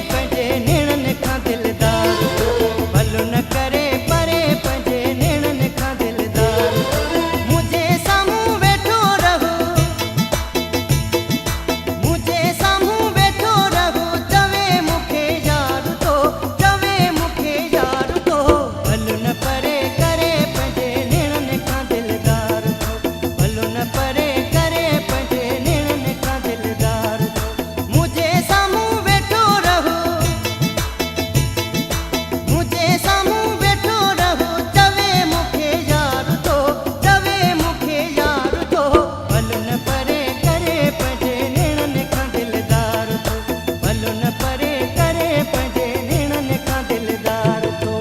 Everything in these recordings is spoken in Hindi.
पंहिंजे नेणनि खां दिलदार भलो न करे परे पंहिंजे नेणनि खां दिलदार मुंहिंजे साम्हूं वेठो रहो मुंहिंजे साम्हूं वेठो रहो चवे मूंखे यार थो चवे मूंखे यार थो भलो न परे करे पंहिंजे नेणनि खां दिलदार थो भलो न परे करे पंहिंजे नेणनि खां दिलदार थो मुंहिंजे साम्हूं वेठो रहो मुंहिंजे साम्हूं वेठो रहो चवे मूंखे यार थो चवे मूंखे यार थो भलो न परे करे पंहिंजे नेणनि खां दिलदार थो भलो न परे करे पंहिंजे नेणनि खां दिलदार थो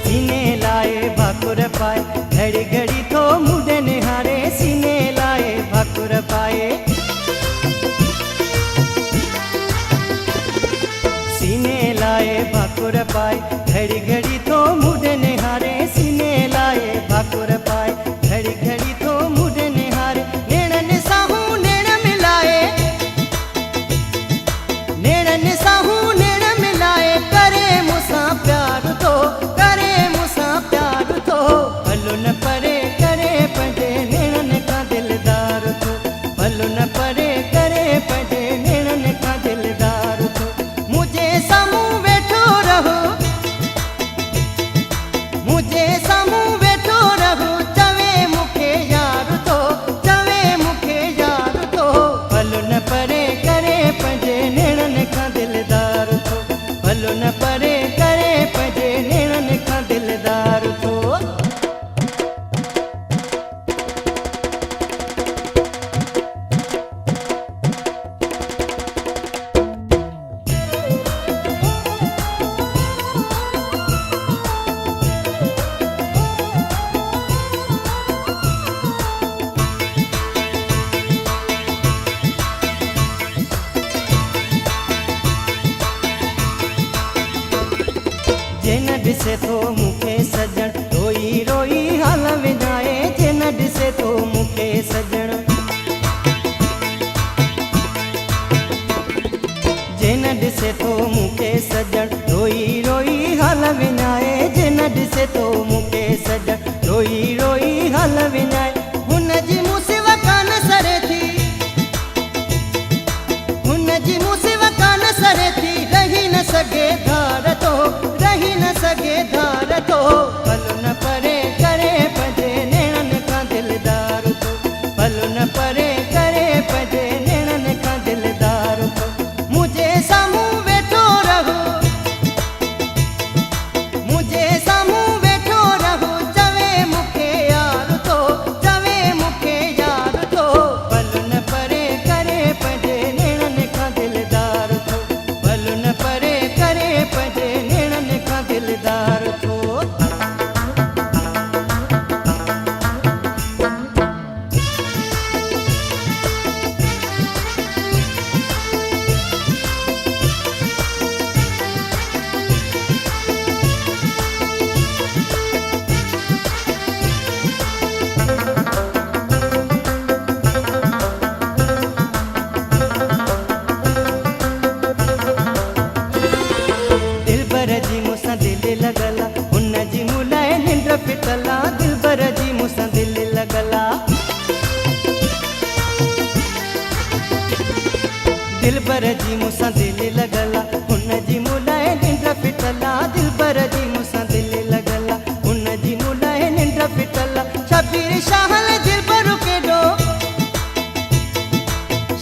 सीने लाए भाकुर पाए घड़ी घड़ी थो मुंडे निहारे सीने लाए भाकुर पाए सीने लाए भाकुर पाए घड़ी घड़ी थो मुंडे निहारे सीने लाए भाकुर पाए घड़ी घड़ी थो मुंडे निहारे नेणनि साहूं नेण मिलाए नेणनि साहूं नेण मिलाए करे मूंसां प्यार थो करे मूंसां प्यार थो भलो न परे करे पंहिंजे नेणनि खां दिलदार थो भलो न परे करे पंहिंजे नेणनि खां दिलदार थो मुंहिंजे साम्हूं वेठो रहो मुंहिंजे साम्हूं वेठो रहो चवे मूंखे यार थो चवे मूंखे यार थो भलो न परे करे पंहिंजे नेणनि खां दिलदार थो भलो न परे करे पंहिंजे नेणनि खां दिलदार थो जे न ॾिसे थो मूंखे सजण रोई रोई हाल विञाए जे न ॾिसे थो मूंखे सजण जे न ॾिसे थो मूंखे सजण रोई रोई हाल विञाए जे न ॾिसे थो मूंखे सजण रोई रोई हाल विञाए हुनजी मूंसिव कान सरे थी हुनजी मूंसिव कान सरे थी रही न सघे धार थो रही न सघे धार थो भलो न परे करे पंहिंजे नेणनि खां दिलदार थो भलो न परे करे पंहिंजे नेणनि खां दिलदार थो मुंहिंजे साम्हूं वेठो रहो मुंहिंजे साम्हूं वेठो रहो चवे मूंखे यार थो चवे मूंखे यार थो भलो न परे करे पंहिंजे नेणनि खां दिलदार थो भलो न परे करे पंहिंजे नेणनि खां दिलदार थो दिलबर जी मूंसां दिलि लॻल हुनजी मूं लाइ निंड फिटल दिलबर जी मूंसां दिलि लॻल दिलबर जी मूंसां दिलि लॻल हुनजी मूं लाइ निंड फिटल दिलबर जी मूंसां दिलि लॻल हुनजी मूं लाइ निंड फिटल शबीर शाहल दिलबर केॾो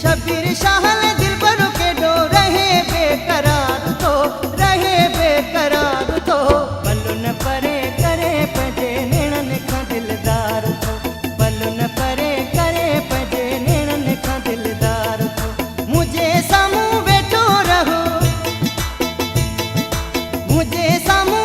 शबीर शाहल दिलबर केॾो रहे बेकरार थो रहे बेकरार थो भलो न परे करे पंहिंजे नेणनि खां दिलदार थो भलो न परे करे पंहिंजे नेणनि खां दिलदार थो मुंहिंजे साम्हूं वेठो रहो मुंहिंजे साम्हूं